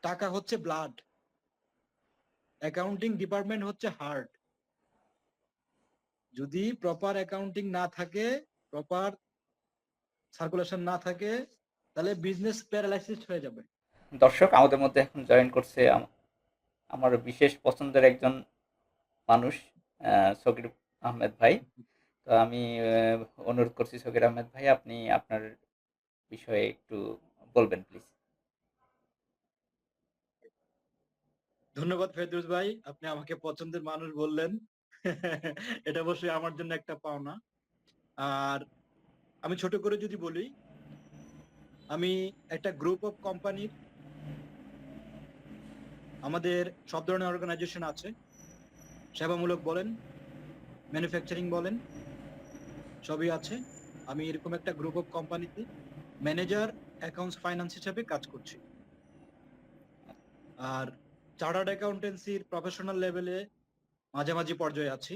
টাকা হচ্ছে blood, accounting department হচ্ছে হার্ট। যদি প্রপার অ্যাকাউন্টিং না থাকে, প্রপার সার্কুলেশন না থাকে, তাহলে বিজনেস প্যারালাইসিস হয়ে যাবে। দর্শক, আমাদের মধ্যে এখন জয়েন করছে আমার বিশেষ পছন্দের একজন মানুষ, সকির আহমেদ ভাই। তো আমি অনুরোধ করছি, সকির আহমেদ ভাই, আপনি আপনার বিষয়ে একটু বলবেন প্লিজ। ধন্যবাদ ফেরদৌস ভাই, আপনি আমাকে পছন্দের মানুষ বললেন। এটা অবশ্যই আমার জন্য একটা পাওনা। আর আমি ছোট করে যদি বলি, আমি একটা গ্রুপ অফ কোম্পানির, আমাদের সব ধরনের অর্গানাইজেশন আছে, সেবামূলক বলেন, ম্যানুফ্যাকচারিং বলেন, সবই আছে। আমি এরকম একটা গ্রুপ অফ কোম্পানিতে ম্যানেজার অ্যাকাউন্টস ফাইন্যান্স হিসেবে কাজ করছি। আর চার্টার্ড অ্যাকাউন্টেন্সির প্রফেশনাল লেভেলে মাঝামাঝি পর্যায়ে আছি।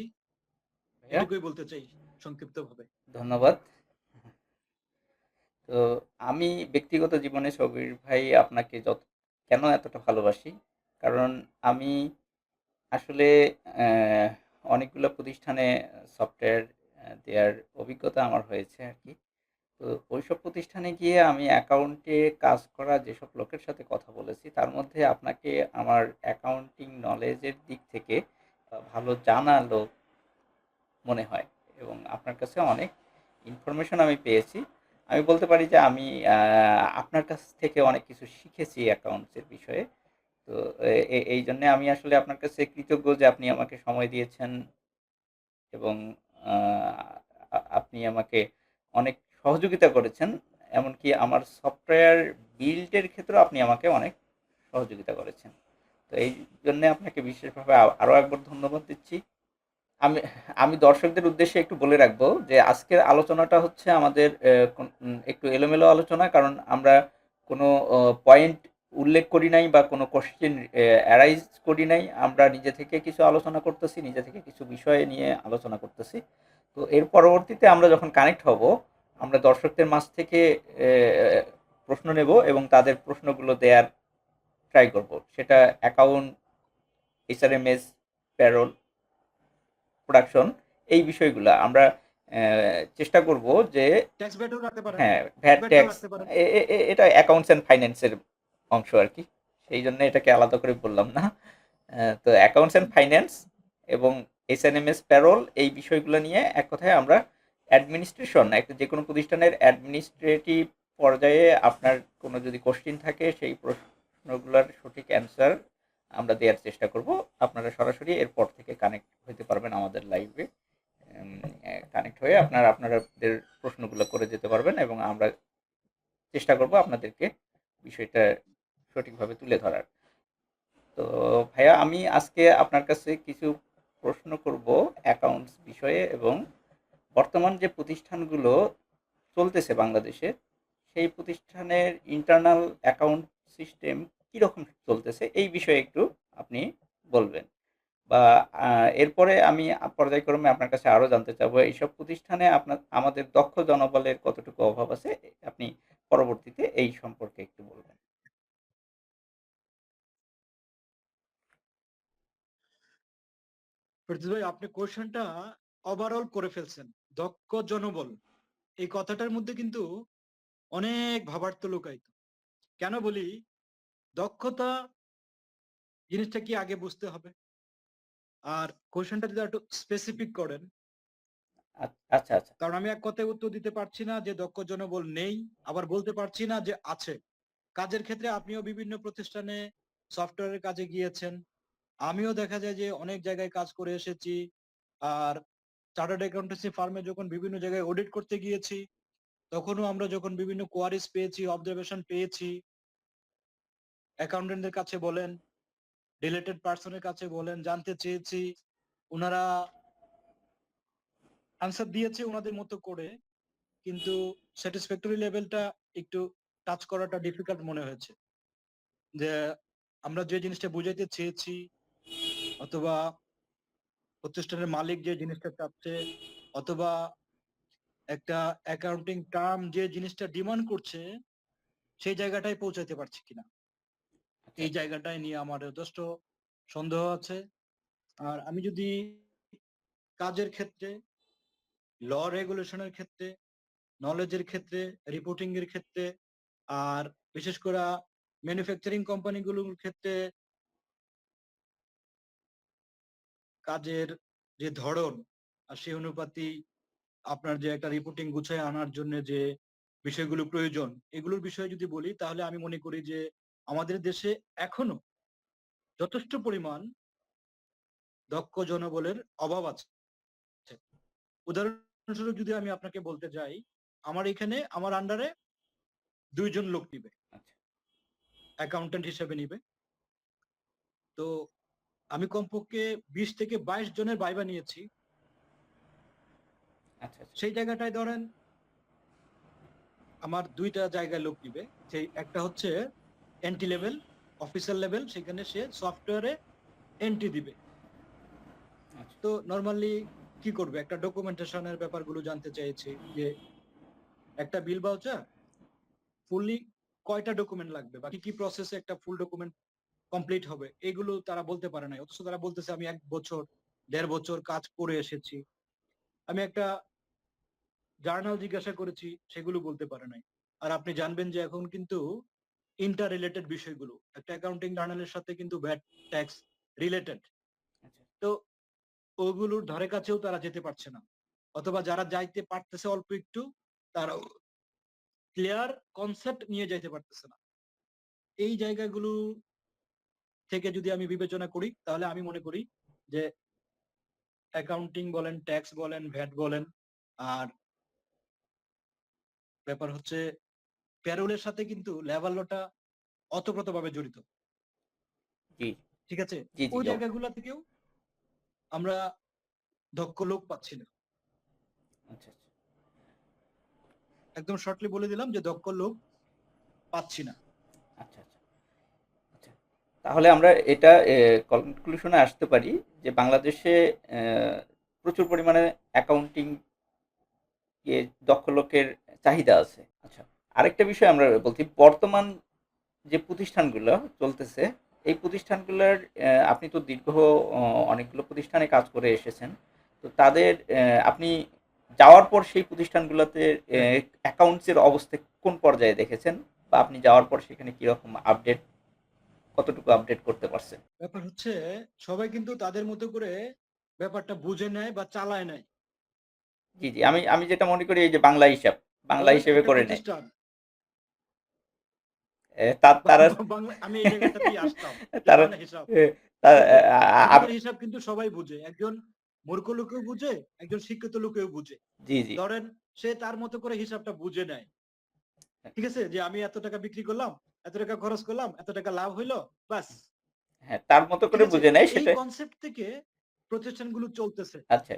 ভাইয়া, এটুকুই বলতে চাই সংক্ষিপ্ত ভাবে। ধন্যবাদ। তো আমি ব্যক্তিগত জীবনে সবির ভাই আপনাকে কেন এতটা ভালোবাসি, কারণ আমি আসলে অনেকগুলো প্রতিষ্ঠানে সফটওয়্যার দেওয়ার অভিজ্ঞতা আমার হয়েছে আর কি। তো ওইসব প্রতিষ্ঠানে গিয়ে আমি অ্যাকাউন্টে কাজ করা যেসব লোকের সাথে কথা বলেছি, তার মধ্যে আপনাকে আমার অ্যাকাউন্টিং নলেজের দিক থেকে ভালো জানা লোক মনে হয়, এবং আপনার কাছে অনেক ইনফরমেশন আমি পেয়েছি। আমি বলতে পারি যে আমি আপনার কাছ থেকে অনেক কিছু শিখেছি অ্যাকাউন্টসের বিষয়ে। তো এই জন্যে আমি আসলে আপনার কাছে কৃতজ্ঞ যে আপনি আমাকে সময় দিয়েছেন, এবং আপনি আমাকে অনেক সহযোগিতা করেছেন। এমনকি আমার সফটওয়্যার বিল্ডের ক্ষেত্রেও আপনি আমাকে অনেক সহযোগিতা করেছেন। তো এই জন্যে আপনাকে বিশেষভাবে আরও একবার ধন্যবাদ দিচ্ছি। আমি আমি দর্শকদের উদ্দেশ্যে একটু বলে রাখবো যে আজকের আলোচনাটা হচ্ছে আমাদের একটু এলোমেলো আলোচনা, কারণ আমরা কোনো পয়েন্ট উল্লেখ করি নাই বা কোনো কোশ্চেন অ্যারাইজ করি নাই। আমরা নিজে থেকে কিছু আলোচনা করতেছি, নিজে থেকে কিছু বিষয় নিয়ে আলোচনা করতেছি। তো এর পরবর্তীতে আমরা যখন কানেক্ট হব, আমরা দর্শকদের মাঝ থেকে প্রশ্ন নেব এবং তাদের প্রশ্নগুলো দেওয়ার ট্রাই করব। সেটা অ্যাকাউন্ট, এইচআরএমএস, প্যারোল, প্রোডাকশন, এই বিষয়গুলো আমরা চেষ্টা করব যে, ট্যাক্স ব্যাটও রাখতে পারেন, হ্যাঁ, ট্যাক্স ভ্যাট ব্যাটটাও ট্যাক্স, রাখতে পারেন। এটা অ্যাকাউন্টস অ্যান্ড ফাইন্যান্সের অংশ আর কি। সেই জন্য এটাকে আলাদা করে বললাম না। তো অ্যাকাউন্টস অ্যান্ড ফাইন্যান্স এবং এসএনএমএস, প্যারোল, এই বিষয়গুলো নিয়ে এক কথায় আমরা অ্যাডমিনিস্ট্রেশন, একটা যে কোনো প্রতিষ্ঠানের অ্যাডমিনিস্ট্রেটিভ পর্যায়ে আপনার কোনো যদি কোশ্চিন থাকে, সেই প্রশ্নগুলোর সঠিক অ্যান্সার আমরা দেওয়ার চেষ্টা করব। আপনারা সরাসরি এরপর থেকে কানেক্ট হতে পারবেন আমাদের লাইভে। কানেক্ট হয়ে আপনাদের প্রশ্নগুলো করে যেতে পারবেন, এবং আমরা চেষ্টা করব আপনাদেরকে বিষয়টা সঠিকভাবে তুলে ধরার। তো ভাইয়া, আমি আজকে আপনার কাছে কিছু প্রশ্ন করব অ্যাকাউন্টস বিষয়ে, এবং বর্তমান যে প্রতিষ্ঠানগুলো চলতেছে বাংলাদেশে, সেই প্রতিষ্ঠানের ইন্টারনাল অ্যাকাউন্ট সিস্টেম কীরকম চলতেছে, এই বিষয়ে একটু আপনি বলবেন। বা এরপরে আমি পর্যায়ক্রমে আপনার কাছে আরও জানতে চাবো, এইসব প্রতিষ্ঠানে আমাদের দক্ষ জনবলের কতটুকু অভাব আছে, আপনি পরবর্তীতে এই সম্পর্কে একটু বলবেন। ফেরদৌস ভাই, আপনি কোশ্চেনটা ওভারঅল করে ফেলছেন। দক্ষ জনবল, এই কথাটার মধ্যে কিন্তু অনেক ভাবার্থ লুকায়িত। কেন বলি, দক্ষতা জিনিসটা কি আগে বুঝতে হবে। আর কোশ্চেনটা যদি একটু স্পেসিফিক করেন, আচ্ছা, আচ্ছা। কারণ আমি এক কথায় উত্তর দিতে পারছি না যে দক্ষ জনবল নেই, আবার বলতে পারছি না যে আছে। কাজের ক্ষেত্রে আপনিও বিভিন্ন প্রতিষ্ঠানে সফটওয়্যারের কাজে গিয়েছেন, আমিও দেখা যায় যে অনেক জায়গায় কাজ করে এসেছি। আর চার্টার্ড অ্যাকাউন্টেন্সি ফার্মে যখন বিভিন্ন জায়গায় অডিট করতে গিয়েছি, তখনও আমরা যখন বিভিন্ন কোয়ারিজ পেয়েছি, অবজারভেশন পেয়েছি, অ্যাকাউন্টেন্টদের কাছে বলেন, রিলেটেড পার্সনের কাছে বলেন, জানতে চেয়েছি, ওনারা আনসার দিয়েছে ওনাদের মতো করে, কিন্তু স্যাটিসফ্যাক্টরি লেভেলটা একটু টাচ করাটা ডিফিকাল্ট মনে হয়েছে। যে আমরা যে জিনিসটা বুঝাইতে চেয়েছি, অথবা প্রতিষ্ঠানের মালিক যে জিনিসটা চাচ্ছে, অথবা একটা অ্যাকাউন্টিং টার্ম যে জিনিসটা ডিমান্ড করছে, সেই জায়গাটায় পৌঁছাতে পারছি কিনা। আচ্ছা, এই আচ্ছা। জায়গাটায় নিয়ে আমার যথেষ্ট সন্দেহ আছে। আর আমি যদি কাজের ক্ষেত্রে, ল রেগুলেশনের ক্ষেত্রে, নলেজের ক্ষেত্রে, রিপোর্টিং এর ক্ষেত্রে, আর বিশেষ করে ম্যানুফ্যাকচারিং কোম্পানিগুলোর ক্ষেত্রে কাজের যে ধরন আর সেই অনুপাতি আপনার যে একটা রিপোর্টিং গুছায় আনার জন্য যে বিষয়গুলো প্রয়োজন, এগুলোর বিষয়ে যদি বলি তাহলে আমি মনে করি যে আমাদের দেশে এখনো যথেষ্ট পরিমাণ দক্ষ জনবলের অভাব আছে। উদাহরণস্বরূপ যদি আমি আপনাকে বলতে যাই, আমার এখানে আমার আন্ডারে ২ জন লোক নিবে। আচ্ছা, অ্যাকাউন্ট্যান্ট হিসেবে নিবে। তো আমি কমপক্ষে ২০ থেকে ২২ জনের ভাইবা নিয়েছি। আচ্ছা, আচ্ছা, সেই জায়গাটায় ধরেন আমার ২ টা জায়গায় লোক নিবে। সেই একটা হচ্ছে এন্ট্রি লেভেল, অফিসার লেভেল, সেখানে সে সফটওয়্যারে এন্ট্রি দিবে। আচ্ছা। তো নরমালি কি করবে? একটা ডকুমেন্টেশন এর ব্যাপারগুলো জানতে চেয়েছি যে একটা বিল ভাউচার ফুললি কয়টা ডকুমেন্ট লাগবে বা কি প্রসেসে একটা ফুল ডকুমেন্ট কমপ্লিট হবে? এগুলো তারা বলতে পারে নাই। অথচ তারা বলতেছে আমি ১ বছর, ১.৫ বছর কাজ করে এসেছি। আমি একটা জার্নাল জিজ্ঞাসা করেছি, সেগুলো বলতে পারে নাই। আর আপনি জানবেন যে এখন কিন্তু ইন্টার রিলেটেড বিষয়গুলো। একটা অ্যাকাউন্টিং জার্নালের সাথে কিন্তু ভ্যাট, ট্যাক্স রিলেটেড। আচ্ছা, তো ওগুলোর ধারে কাছেও তারা যেতে পারছে না। অথবা যারা যাইতে পারতেছে অল্প একটু, তারাও ক্লিয়ার কনসেপ্ট নিয়ে যাইতে পারতেছে না। এই জায়গাগুলো থেকে যদি আমি বিবেচনা করি, তাহলে আমি মনে করি যে অ্যাকাউন্টিং বলেন, ট্যাক্স বলেন, ভ্যাট বলেন, আর ব্যাপার হচ্ছে প্যারোলের সাথে কিন্তু লেবার লটা ওতপ্রোতভাবে জড়িত। জি, ঠিক আছে? জি, জি, ওই অবশ্যই। জায়গাগুলা থেকেও আমরা দক্ষ লোক পাচ্ছি না। আচ্ছা, আচ্ছা, একদম শর্টলি বলে দিলাম যে দক্ষ লোক পাচ্ছি না। আচ্ছা, আচ্ছা, আচ্ছা। তাহলে আমরা এটা কনক্লুশনে আসতে পারি যে বাংলাদেশে প্রচুর পরিমাণে অ্যাকাউন্টিং দক্ষ লোকের চাহিদা আছে। আচ্ছা। আরেকটা বিষয় আমরা বলছি, বর্তমান যে প্রতিষ্ঠানগুলো চলতেছে, এই প্রতিষ্ঠানগুলোর আপনি তো দীর্ঘ অনেকগুলো প্রতিষ্ঠানে কাজ করে এসেছেন। তো তাদের আপনি যাওয়ার পর সেই প্রতিষ্ঠানগুলোতে হ্যাঁ, অ্যাকাউন্টস এর অবস্থা কোন পর্যায়ে দেখেছেন? বা আপনি যাওয়ার পর সেখানে কিরকম আপডেট, কতটুকু আপডেট করতে পারছেন? ব্যাপার হচ্ছে সবাই কিন্তু তাদের মতো করে ব্যাপারটা বুঝে নেয় বা চালায় নেয়। জি, জি। আমি আমি যেটা মনে করি এই যে বাংলা হিসাব, বাংলা ধরেন হিসেবে একটা করে নেয়। প্রতিষ্ঠান তারা বাংলা, আমি এই জায়গাটাতেই আসতাম যে তারা বাংলা হিসাব। এ তা দেখেন, আ আ আ আমাদের হিসাব কিন্তু সবাই বুঝে। একজন মূর্খ লোকেও বুঝে, একজন শিক্ষিত লোকেও বুঝে। জি, জি। ধরেন সে তার মতো করে হিসাবটা বুঝে নেয়। ঠিক আছে? যে আমি এত টাকা বিক্রি করলাম, এত টাকা খরচ করলাম, এত টাকা লাভ হইলো, বাস। হ্যাঁ, তার মতো ঠিক করে আছে? বুঝে নেয় এই সেটা। কনসেপ্ট থেকে প্রতিষ্ঠানগুলো চলতেছে। আচ্ছা।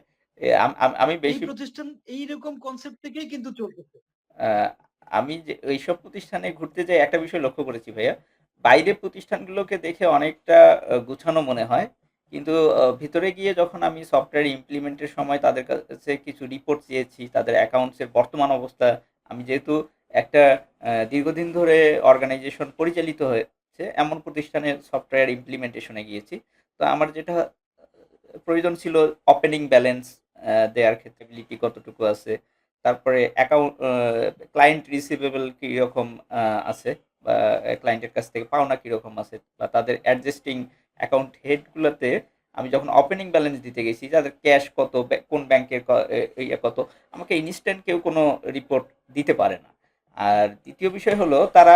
আমি এই বেশি প্রতিষ্ঠান এইরকম কনসেপ্ট থেকেই কিন্তু চলতেছে। আ আমি যে এইসব প্রতিষ্ঠানে ঘুরতে যাই একটা বিষয় লক্ষ্য করেছি ভাইয়া। বাইরের প্রতিষ্ঠানগুলোকে দেখে অনেকটা গুছানো মনে হয়। কিন্তু ভিতরে গিয়ে যখন আমি সফটওয়্যার ইমপ্লিমেন্ট এর সময় তাদের কাছে কিছু রিপোর্ট চেয়েছি, তাদের অ্যাকাউন্টস এর বর্তমান অবস্থা, আমি যেহেতু একটা দীর্ঘদিন ধরে অর্গানাইজেশন পরিচালিত হয়েছে এমন প্রতিষ্ঠানের সফটওয়্যার ইমপ্লিমেন্টেশন এ গিয়েছি। তো আমার যেটা প্রয়োজন ছিল ওপেনিং ব্যালেন্স দেয়ার ক্ষেত্রে কতটুকু আছে। তারপরে ক্লায়েন্ট রিসিভেবল কিরকম আছে, বা ক্লায়েন্টের কাছ থেকে পাওনা কিরকম আছে, বা তাদের অ্যাডজাস্টিং অ্যাকাউন্ট হেড গুলাতে আমি যখন ওপেনিং ব্যালেন্স দিতে গেছি তাদের ক্যাশ কত, কোন ব্যাংকের ইয়ে কত, আমাকে ইনস্ট্যান্ট কেউ কোনো রিপোর্ট দিতে পারে না। আর দ্বিতীয় বিষয় হলো তারা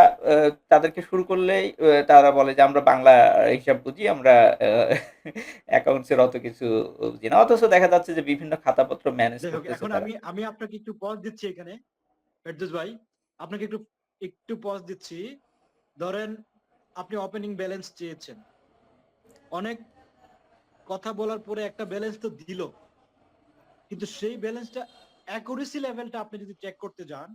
তাদেরকে শুরু করলেই তারা বলে যে আমরা বাংলা হিসাব বুঝি, আমরা অ্যাকাউন্টস এর অত কিছু বুঝি না। অথচ দেখা যাচ্ছে যে বিভিন্ন খাতাপত্র ম্যানেজ যাই হোক, করতেছে এখন তারা। আমি আমি আপনাকে একটু পজ দিচ্ছি এখানে, ফেরদৌস ভাই। আপনাকে একটু একটু পজ দিচ্ছি। ধরেন আপনি ওপেনিং ব্যালেন্স চেয়েছেন। অনেক কথা বলার পরে একটা ব্যালেন্স তো দিল। কিন্তু সেই ব্যালেন্সটা অ্যাকুরেসি লেভেলটা আপনি যদি চেক করতে যান,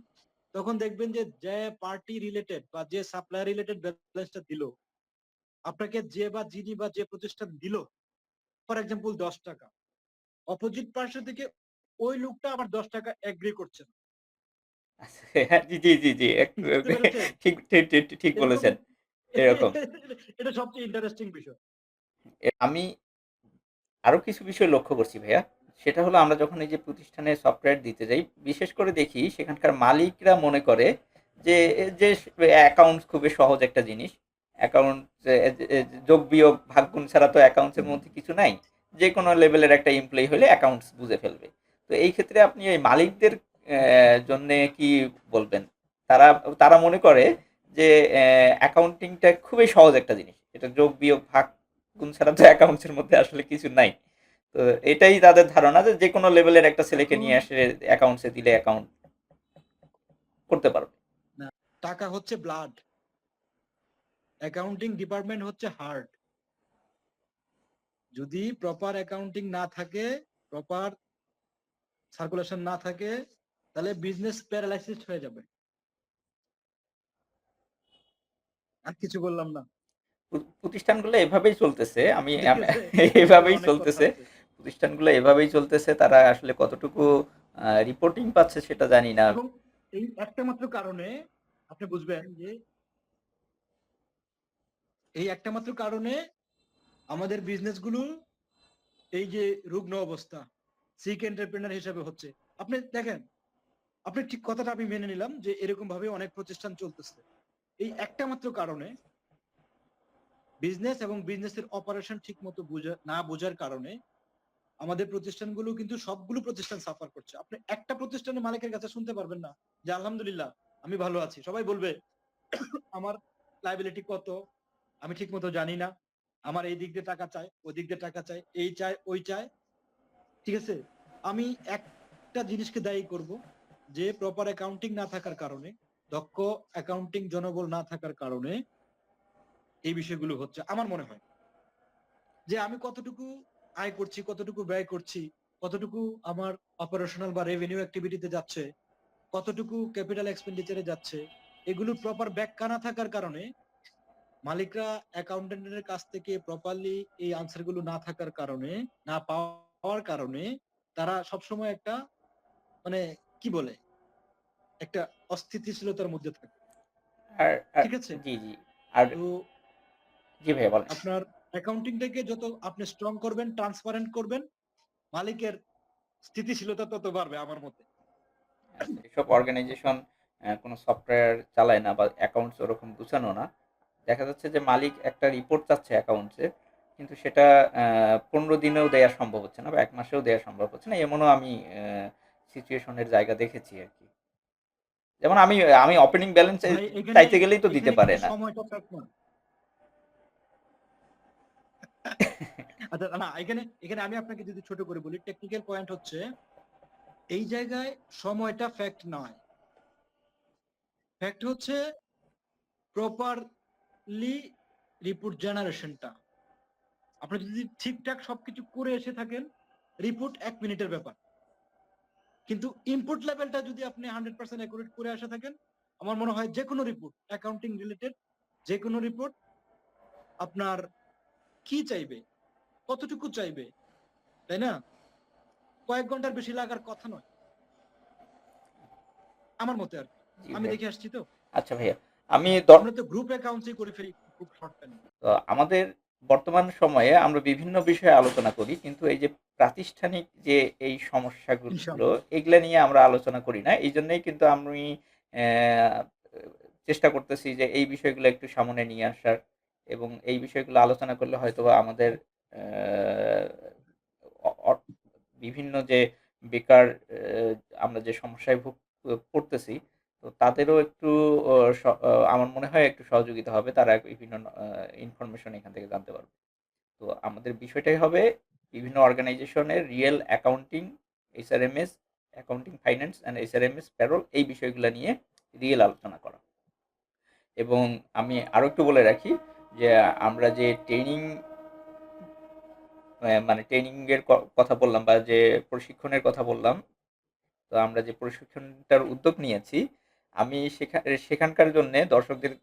তখন দেখবেন যে যে পার্টি রিলেটেড বা যে সাপ্লায়ার রিলেটেড ব্যালেন্সটা দিল, আপনাকে যে বা যিনি বা যে প্রতিষ্ঠান দিল, ফর এক্সাম্পল ১০ টাকা, অপোজিট পার্শ্ব থেকে ওই লোকটা আবার ১০ টাকা এগ্রি করছে না। আচ্ছা, হ্যাঁ, জি, জি, জি, জি। বুঝতে পেরেছেন? ঠিক ঠিক ঠিক ঠিক এরকম বলেছেন। এরকম। এটা সবচেয়ে ইন্টারেস্টিং বিষয়। আমি আরো কিছু বিষয় লক্ষ্য করছি ভাইয়া। সেটা হলো আমরা যখন এই যে প্রতিষ্ঠানে সফটওয়্যার দিতে যাই, বিশেষ করে দেখি সেখানকার মালিকরা মনে করে যে যে অ্যাকাউন্টস খুবই সহজ একটা জিনিস। অ্যাকাউন্ট যোগ বিয়োগ ভাগ গুণ ছাড়া তো অ্যাকাউন্টস এর মধ্যে কিছু নাই। যে কোনো লেভেলের একটা এমপ্লয়ি হলে অ্যাকাউন্টস বুঝে ফেলবে। তো এই ক্ষেত্রে আপনি এই মালিকদের জন্য কি বলবেন? তারা তারা মনে করে যে অ্যাকাউন্টিংটা খুবই সহজ একটা জিনিস। এটা যোগ বিয়োগ ভাগ গুণ ছাড়া তো অ্যাকাউন্টস এর মধ্যে আসলে কিছু নাই। তো এটাই তাদের ধারণা যে যেকোনো লেভেলের একটা ছেলেকে এখন নিয়ে এসে অ্যাকাউন্টসে দিলে অ্যাকাউন্ট করতে পারবে। না, টাকা হচ্ছে ব্লাড, অ্যাকাউন্টিং ডিপার্টমেন্ট হচ্ছে হার্ট। যদি প্রপার অ্যাকাউন্টিং না থাকে, প্রপার সার্কুলেশন না থাকে, তাহলে বিজনেস প্যারালাইসিস হয়ে যাবে। আর কিছু বললাম না, প্রতিষ্ঠানগুলো এভাবেই চলতেছে। ঠিক আছে? আরো এভাবেই অনেক কথা চলতেছে। আছে। প্রতিষ্ঠানগুলো এভাবেই চলতেছে। তারা আসলে কতটুকু রিপোর্টিং পাচ্ছে সেটা জানি না। এবং এই একটা মাত্র কারণে আপনি বুঝবেন যে এই একটা মাত্র কারণে আমাদের বিজনেস গুলো এই যে রুগ্ন অবস্থা, সিক এন্টারপ্রেনার হিসেবে হচ্ছে। আপনি দেখেন, আপনি ঠিক কথাটা আমি মেনে নিলাম যে এরকম ভাবে অনেক প্রতিষ্ঠান চলতেছে। এই একটা মাত্র কারণে বিজনেস এবং বিজনেসের অপারেশন ঠিক মতো না বোঝার কারণে আমাদের প্রতিষ্ঠানগুলো কিন্তু সবগুলো প্রতিষ্ঠান সাফার করছে। আপনি একটা প্রতিষ্ঠানের মালিকের কাছে শুনতে পারবেন না যে আলহামদুলিল্লাহ আমি ভালো আছি। সবাই বলবে আমার লাইবিলিটি কত, আমি ঠিক মতো জানি না, আমার এই দিক দিয়ে টাকা চাই, ওই দিক দিয়ে টাকা চাই, এই চাই ওই চাই। ঠিক আছে, আমি একটা জিনিসকে দায়ী করব যে প্রপার অ্যাকাউন্টিং না থাকার কারণে, দক্ষ অ্যাকাউন্টিং জনবল না থাকার কারণে এই বিষয়গুলো হচ্ছে। আমার মনে হয় যে আমি কতটুকু আয় করছি, কতটুকু ব্যয় করছি, কতটুকু আমার অপারেশনাল বা রেভিনিউ অ্যাক্টিভিটিতে যাচ্ছে, কতটুকু ক্যাপিটাল এক্সপেন্ডিচারে যাচ্ছে, এগুলোর প্রপার ব্যাখ্যা না থাকার কারণে মালিকরা অ্যাকাউন্টেন্টের কাছ থেকে প্রপারলি এই আনসার গুলো না থাকার কারণে, না পাওয়ার কারণে তারা সবসময় একটা মানে কি বলে একটা অস্থিতিশীলতার মধ্যে থাকে। আর আর ঠিক আছে? জি, জি। আর তো জি ভাইয়া বলেন। আপনার অ্যাকাউন্টিংটাকে যত আপনি স্ট্রং করবেন, ট্রান্সপারেন্ট করবেন, মালিকের স্থিতিশীলতা তত বাড়বে আমার মতে। আচ্ছা, এসব অর্গানাইজেশন কোনো সফটওয়্যার চালায় না বা অ্যাকাউন্টস ওরকম গুছানো না। দেখা যাচ্ছে যে মালিক একটা রিপোর্ট চাচ্ছে অ্যাকাউন্টসের, কিন্তু সেটা 15 দিনেও দেয়া সম্ভব হচ্ছে না বা 1 মাসেও দেয়া সম্ভব হচ্ছে না। এমনও আমি সিচুয়েশনের জায়গা দেখেছি আরকি। যেমন আমি আমি ওপেনিং ব্যালেন্স ভাই এখানে চাইতে গেলেই তো দিতে এখানে পারে কিন্তু না। সময়টা ফ্যাক্ট না। আচ্ছা না, এখানে এখানে আমি আপনাকে যদি ছোট করে বলি, টেকনিক্যাল পয়েন্ট হচ্ছে এই জায়গায় সময়টা ফ্যাক্ট নয়। ফ্যাক্ট হচ্ছে প্রপারলি রিপোর্ট জেনারেশনটা। আপনি যদি ঠিকঠাক সবকিছু করে এসে থাকেন, রিপোর্ট 1 মিনিটের ব্যাপার। কিন্তু ইনপুট লেভেলটা যদি আপনি 100% অ্যাকুরেট করে আসে থাকেন, আমার মনে হয় যে কোনো রিপোর্ট, অ্যাকাউন্টিং রিলেটেড যে কোনো রিপোর্ট আপনার কি চাইবে, কতটুকু চাইবে, তাই না? কয়েক ঘন্টার বেশি লাগার কথা নয় আমার মতে আর কি। জি আমি ভাইয়া। দেখে আসছি তো। আচ্ছা ভাইয়া। আমি আমরা তো গ্রুপ অ্যাকাউন্টসই করে ফেলি খুব শর্ট টাইমে। তো আমাদের বর্তমান সময়ে আমরা বিভিন্ন বিষয়ে আলোচনা করি। কিন্তু এই যে প্রাতিষ্ঠানিক যে এই সমস্যাগুলো, ইনশাআল্লাহ। এগুলা নিয়ে আমরা আলোচনা করি না। এইজন্যই কিন্তু আমি অ্যা চেষ্টা করতেছি যে এই বিষয়গুলো একটু সামনে নিয়ে আসার এবং এই বিষয়গুলো আলোচনা করলে হয়তোবা আমাদের অ্যা অ অ বিভিন্ন যে বেকার আমরা যে সমস্যায় পড়তেছি, তো তাদেরও একটু অ স অ আমার মনে হয় একটু সহযোগিতা হবে। তারা বিভিন্ন ইনফরমেশন এখান থেকে জানতে পারবে। তো আমাদের বিষয়টাই হবে বিভিন্ন অর্গানাইজেশনের real accounting, SRMS, accounting finance and SRMS payroll এই বিষয়গুলো নিয়ে রিয়েল আলোচনা করা। এবং আমি আরো একটু বলে রাখি যে আমরা যে ট্রেনিং মানে ট্রেনিং এর কথা বললাম বা যে প্রশিক্ষণের কথা বললাম, তো আমরা যে প্রশিক্ষণটার উদ্যোগ নিয়েছি, আমি সেখানকার জন্যে দর্শকদের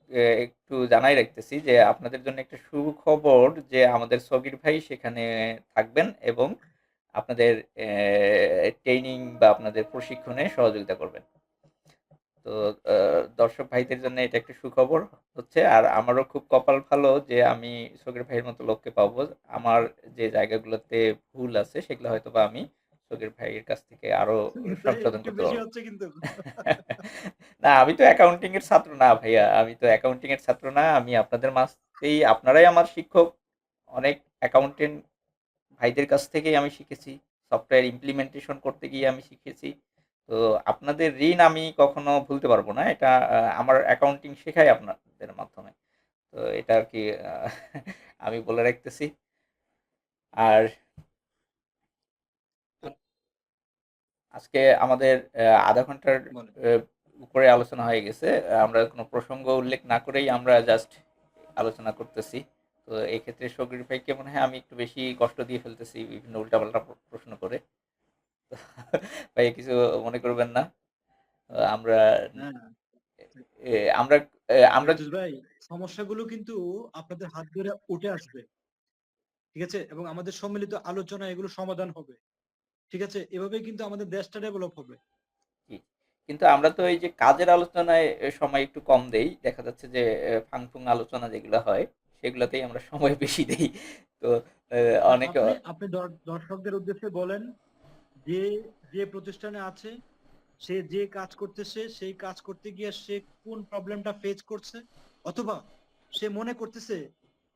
একটু জানাই রাখতেছি যে আপনাদের জন্য একটা সুখবর যে আমাদের সগির ভাই সেখানে থাকবেন এবং আপনাদের ট্রেনিং বা আপনাদের প্রশিক্ষণে সহযোগিতা করবেন। তো দর্শক ভাইদের জন্য এটা একটা সুখবর হচ্ছে। আর আমারও খুব কপাল ভালো যে আমি সগীর ভাইয়ের মতো লোককে পাবো। আমার যে জায়গাগুলোতে ভুল আছে সেগুলো হয়তোবা আমি সগীর ভাইয়ের কাছ থেকে আরো ভাই সংশোধন একটু করতে বেশি পারবো। হচ্ছে কিন্তু। না, আমি তো অ্যাকাউন্টিং এর ছাত্র না ভাইয়া, আমি তো অ্যাকাউন্টিং এর ছাত্র না। আমি আপনাদের মাঝেই, আপনারাই আমার শিক্ষক। অনেক অ্যাকাউন্টেন্ট ভাইদের কাছ থেকেই আমি শিখেছি, সফটওয়্যার ইমপ্লিমেন্টেশন করতে গিয়ে আমি শিখেছি। তো আপনাদের ঋণ আমি কখনো ভুলতে পারবো না। এটা আমার অ্যাকাউন্টিং শেখায় আপনাদের মাধ্যমে। তো এটা আর কি আমি বলে রাখতেছি। আর আর আজকে আমাদের আধা ঘন্টার বলেন। আহ, উপরে আলোচনা হয়ে গেছে। আমরা কোনো প্রসঙ্গ উল্লেখ না করেই আমরা জাস্ট আলোচনা করতেছি। তো এই ক্ষেত্রে সগরির ভাইকে মনে হয় আমি একটু বেশি কষ্ট দিয়ে ফেলতেছি বিভিন্ন উল্টাপাল্টা প্রশ্ন করে। তো ভাই কিছু মনে করবেন না। আমরা হ্যাঁ, আমরা আমরা ফেরদৌস ভাই, সমস্যাগুলো কিন্তু আপনাদের হাত ধরে উঠে আসবে, ঠিক আছে? এবং আমাদের সম্মিলিত আলোচনা এগুলো সমাধান হবে, ঠিক আছে? এভাবেই কিন্তু আমাদের দেশটা ডেভেলপ হবে। জি, কিন্তু আমরা তো এই যে কাজের আলোচনায় সময় একটু কম দেই। দেখা যাচ্ছে যে ফাংফুং আলোচনা যেগুলো হয় সেগুলোতেই আমরা সময় বেশি দেই। তো না, অনেকে আপনি আপনি দর্শকদের উদ্দেশ্যে বলেন যে যে প্রতিষ্ঠানে আছে, সে যে কাজ করতেছে, সেই কাজ করতে গিয়ে সে কোন প্রবলেমটা ফেস করছে, অথবা সে মনে করতেছে,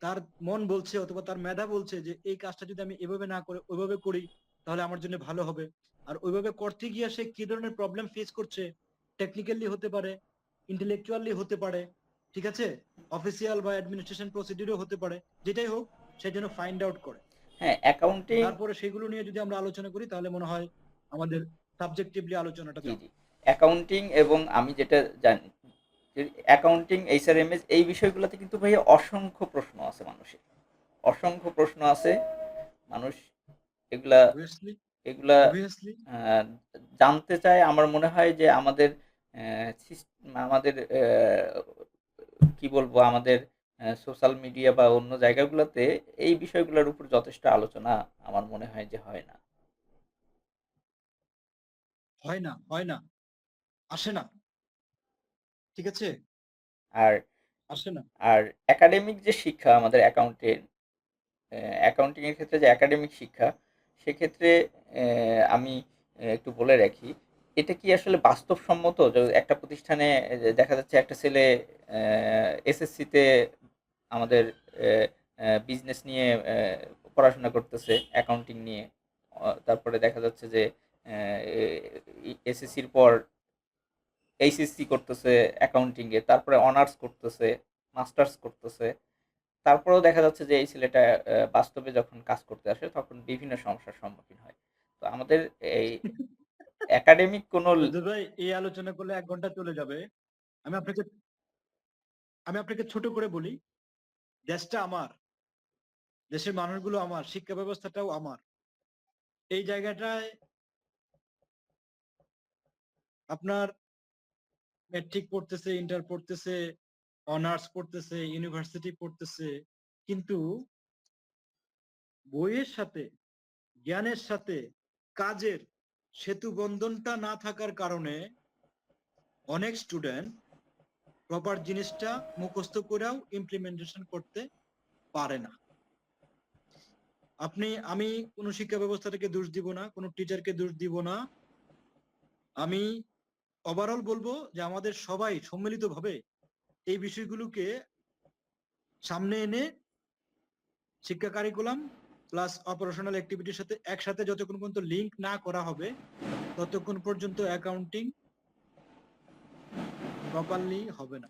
তার মন বলছে অথবা তার মেধা বলছে যে এই কাজটা যদি আমি এভাবে না করে ওইভাবে করি তাহলে আমার জন্য ভালো হবে। আর ওইভাবে করতে গিয়ে সে কি ধরনের প্রবলেম ফেস করছে, টেকনিক্যালি হতে পারে, ইন্টেলেকচুয়ালি হতে পারে, ঠিক আছে, অফিসিয়াল বা অ্যাডমিনিস্ট্রেশন প্রসিডিউরও হতে পারে, যেটাই হোক সে যেন ফাইন্ড আউট করে। হ্যাঁ, অ্যাকাউন্টিং। তারপরে সেগুলো নিয়ে যদি আমরা আলোচনা করি তাহলে মনে হয় আমাদের সাবজেক্টিভলি আলোচনাটা জি, যাবে। জি। অ্যাকাউন্টিং এবং আমি যেটা জানি যে অ্যাকাউন্টিং, এইচআরএমএস এই বিষয়গুলোতে কিন্তু ভাইয়া অসংখ্য প্রশ্ন আছে মানুষের। অসংখ্য প্রশ্ন আছে। মানুষ এগুলা অবভিয়াসলি, এগুলা অবভিয়াসলি। আ জানতে চায়। আমার মনে হয় যে আমাদের আমাদের কি বলবো, আমাদের সোশ্যাল মিডিয়া বা অন্য জায়গাগুলোতে এই বিষয়গুলোর উপর যথেষ্ট আলোচনা আমার মনে হয় যে হয় না। হয় না, হয় না, আসে না, ঠিক আছে, আর আসে না। আর একাডেমিক যে শিক্ষা আমাদের অ্যাকাউন্টিং এর ক্ষেত্রে যে একাডেমিক শিক্ষা, সেক্ষেত্রে আমি একটু বলে রাখি, এটা কি আসলে বাস্তবসম্মত? যে একটা প্রতিষ্ঠানে দেখা যাচ্ছে একটা ছেলে এসএসসিতে আমাদের বিজনেস নিয়ে পড়াশোনা করতেছে, অ্যাকাউন্টিং নিয়ে। তারপরে দেখা যাচ্ছে যে এসএসসির পর এইচএসসি করতেছে অ্যাকাউন্টিং এ, তারপরে অনার্স করতেছে, মাস্টার্স করতেছে। তারপরেও দেখা যাচ্ছে যে এই ছেলেটা বাস্তবে যখন কাজ করতে আসে তখন বিভিন্ন সমস্যার সম্মুখীন হয়। তো আমাদের এই একাডেমিক কোনো ফেরদৌস ভাই, এই আলোচনা করলে 1 ঘন্টা চলে যাবে। আমি আপনাকে আমি আপনাকে ছোট করে বলি, দেশটা আমার, দেশের মানুষগুলো আমার, শিক্ষা ব্যবস্থাটাও আমার। এই জায়গাটায় আপনার ম্যাট্রিক পড়তেছে, ইন্টার পড়তেছে, অনার্স পড়তেছে, ইউনিভার্সিটি পড়তেছে, কিন্তু বইয়ের সাথে, জ্ঞানের সাথে কাজের সেতু বন্ধনটা না থাকার কারণে অনেক স্টুডেন্ট প্রপার জিনিসটা মুখস্থ করেও ইমপ্লিমেন্টেশন করতে পারে না। আমি কোনো শিক্ষা ব্যবস্থাটাকে দোষ দিব না, কোনো টিচারকে দোষ দিব না। আমি ওভারঅল বলবো যে আমাদের সবাই সম্মিলিতভাবে এই বিষয়গুলোকে সামনে এনে শিক্ষা কারিকুলাম প্লাস অপারেশনাল অ্যাক্টিভিটির সাথে একসাথে যতক্ষণ পর্যন্ত লিঙ্ক না করা হবে ততক্ষণ পর্যন্ত অ্যাকাউন্টিং প্রপারলি হবে না।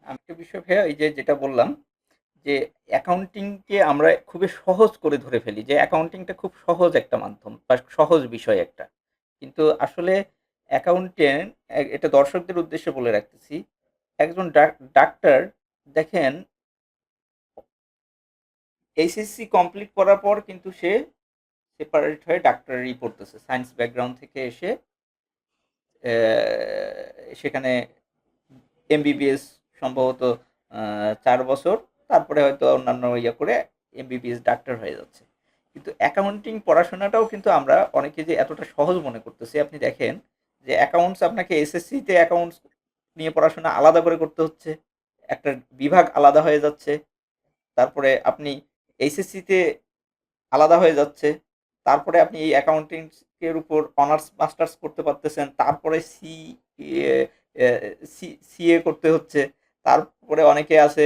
আমি একটা বিষয় ভাইয়া, এই যে যেটা বললাম যে অ্যাকাউন্টিংকে আমরা খুবই সহজ করে ধরে ফেলি যে অ্যাকাউন্টিংটা খুব সহজ একটা মাধ্যম বা সহজ বিষয় একটা। কিন্তু আসলে অ্যাকাউন্টেন্ট, এটা দর্শকদের উদ্দেশ্যে বলে রাখতেছি, একজন ডাক্তার দেখেন এইচএসসি কমপ্লিট করার পর কিন্তু সে সেপারেট হয়ে ডাক্তারি পড়তেছে, সায়েন্স ব্যাকগ্রাউন্ড থেকে এসে সেখানে এমবিবিএস সম্ভবত 4 বছর, তারপরে হয়তো অন্যান্য ইয়ে করে এমবিবিএস ডাক্তার হয়ে যাচ্ছে। কিন্তু অ্যাকাউন্টিং পড়াশোনাটাও কিন্তু আমরা অনেকে যে এতটা সহজ মনে করতেছি, আপনি দেখেন যে অ্যাকাউন্টস আপনাকে এসএসসি তে অ্যাকাউন্টস নিয়ে পড়াশোনা আলাদা করে করতে হচ্ছে, একটা বিভাগ আলাদা হয়ে যাচ্ছে, তারপরে আপনি এইচএসসি তে আলাদা হয়ে যাচ্ছে, তারপরে আপনি এই অ্যাকাউন্টিং এর উপর অনার্স মাস্টার্স করতে পারতেছেন, তারপরে সিএ করতে হচ্ছে, তারপরে অনেকে আছে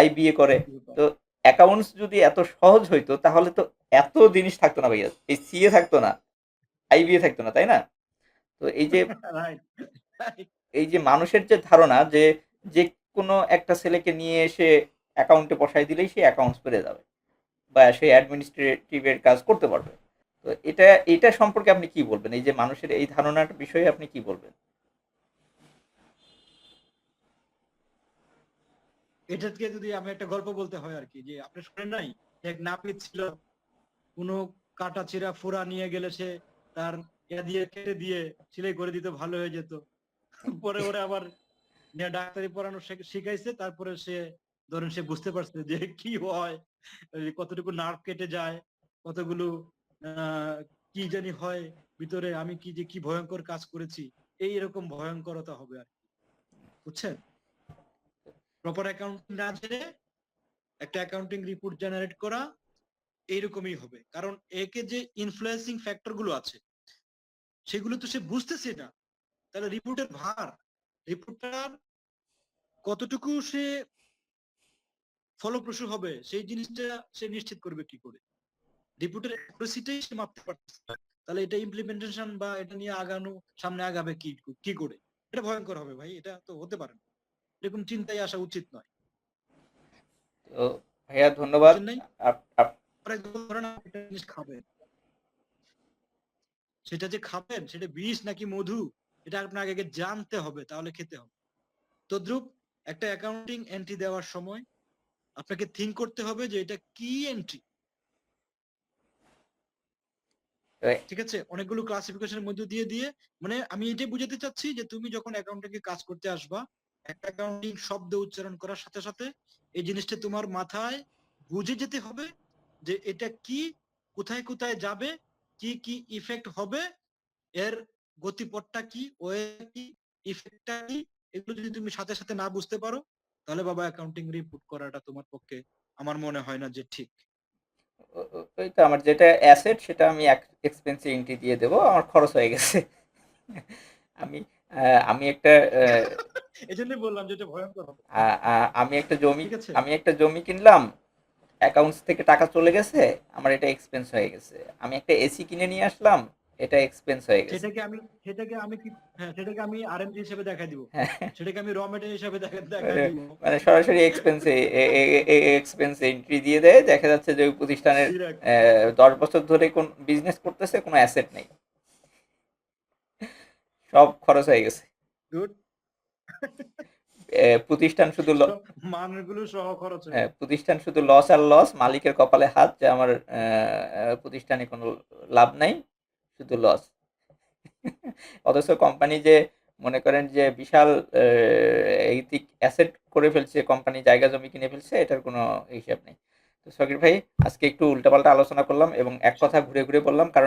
আইবিএ করে। তো অ্যাকাউন্টস যদি এত সহজ হইতো তাহলে তো এত জিনিস থাকতো না ভাইয়া, এই সিএ থাকতো না, আইবিএ থাকতো না, তাই না? তো রাইট, রাইট। এই যে মানুষের যে ধারণা যে যে কোনো একটা ছেলেকে নিয়ে এসে অ্যাকাউন্টে বসাই দিলেই সে অ্যাকাউন্টস পেরে যাবে বা সে অ্যাডমিনিস্ট্রেটিভের কাজ করতে পারবে। তো এটা সম্পর্কে আপনি কি বলবেন? এই যে মানুষের এই ধারণার বিষয়ে আপনি কি বলবেন? এটাকে যদি আমি একটা গল্প বলতে হয় আর কি, যে আপনি শুনেন নাই, এক নাপিত ছিল, কোনো কাটা চিরা ফোড়া নিয়ে গেলে সে তার ইয়া দিয়ে কেটে দিয়ে সেলাই করে দিতে ভালো হয়ে যেত। পরে ওরা আবার নিয়ে ডাক্তারি পড়ানো শিখাইছে, তারপরে সে ধরেন সে বুঝতে পারছে যে কি হয়, এই কতটুকু নার্ভ কেটে যায়, কতগুলো কি জানি হয় ভিতরে, আমি কি যে কি ভয়ঙ্কর কাজ করেছি, এই এরকম ভয়ঙ্করতা হবে আর কি, বুঝছেন? প্রপার অ্যাকাউন্টিং না জেনে একটা অ্যাকাউন্টিং রিপোর্ট জেনারেট করা এইরকমই হবে, কারণ একে যে ইনফ্লুয়েন্সিং ফ্যাক্টর গুলো আছে সেগুলো তো সে বুঝতেছে না। তাহলে রিপোর্টের ভার, রিপোর্টার কতটুকু সে ফলপ্রসূ হবে সেই জিনিসটা সে নিশ্চিত করবে কি করে? রিপোর্টের অ্যাকুরেসিটাই সে মাপতে পারতেছে না, তাহলে এটা ইমপ্লিমেন্টেশন বা এটা নিয়ে আগানো, সামনে আগাবে কি কি করে? এটা ভয়ঙ্কর হবে ভাই, এটা তো হতে পারে না, এরকম চিন্তায় আসা উচিত নয়। তো ভাইয়া ধন্যবাদ। বুঝছেন নাই? আপ- আপ- আর একদম ধরেন আপনি একটা জিনিস খাবেন, সেটা যে খাবেন সেটা বিষ নাকি মধু, এটা আপনাকে আগে জানতে হবে, তাহলে খেতে হবে। তদ্রুপ একটা অ্যাকাউন্টিং এন্ট্রি দেওয়ার সময় আপনাকে থিঙ্ক করতে হবে যে এটা কি এন্ট্রি। ঠিক আছে, অনেকগুলো ক্লাসিফিকেশনের মধ্যে দিয়ে দিয়ে, মানে আমি এটাই বুঝাতে চাচ্ছি যে তুমি যখন অ্যাকাউন্টিং কাজ করতে আসবা, একটা অ্যাকাউন্টিং শব্দ উচ্চারণ করার সাথে সাথে এই জিনিসটা তোমার মাথায় বুঝে যেতে হবে যে এটা কি, কোথায় কোথায় যাবে, কি কি ইফেক্ট হবে, এর গতিপথটা কি, ওয়ে কি, ইফেক্টটা কি, এগুলো যদি তুমি সাথে সাথে না বুঝতে পারো, তাহলে বাবা অ্যাকাউন্টিং রিপোর্ট করাটা তোমার পক্ষে আমার মনে হয় না যে ঠিক। ওই তো আমার যেটা অ্যাসেট সেটা আমি এক্সপেন্সে এন্ট্রি দিয়ে দেবো, আমার খরচ হয়ে গেছে। আমি আমি একটা এই জন্যই বললাম যে এটা ভয়ঙ্কর হবে। আমি একটা জমি ঠিক আছে, আমি একটা জমি কিনলাম, অ্যাকাউন্টস থেকে টাকা চলে গেছে, আমার এটা এক্সপেন্স হয়ে গেছে। আমি একটা এসি কিনে নিয়ে আসলাম, এটা এক্সপেন্স হয়ে গেছে। সেটাকে আমি সেটাকে আমি কি, হ্যাঁ সেটাকে আমি আরএমজি হিসেবে দেখাই দিব, হ্যাঁ, সেটাকে আমি র মেটেরিয়াল হিসেবে দেখাই মানে দিব মানে সরাসরি এক্সপেন্স এন্ট্রি দিয়ে দেয়, দেখা যাচ্ছে যে ওই প্রতিষ্ঠানের ডিরেক্ট। 10 বছর ধরে কোন বিজনেস করতেছে, কোনো অ্যাসেট নেই, সব খরচ হয়ে গেছে। গুড। প্রতিষ্ঠান শুধু মানগুলো সহ খরচ হয়ে গেছে। প্রতিষ্ঠান শুধু লস আর লস, মালিকের কপালে হাত যে আমার প্রতিষ্ঠানে কোনো লাভ নাই, শুধু লস। অথচ কোম্পানি যে মনে করেন যে বিশাল এইদিক অ্যাসেট করে ফেলছে, কোম্পানি জায়গা জমি কিনে ফেলছে, এটার কোনো হিসাব নেই। তো সকির ভাই, আজকে একটু উল্টাপাল্টা আলোচনা করলাম এবং এক কথা ঘুরে ঘুরে বললাম, কারণ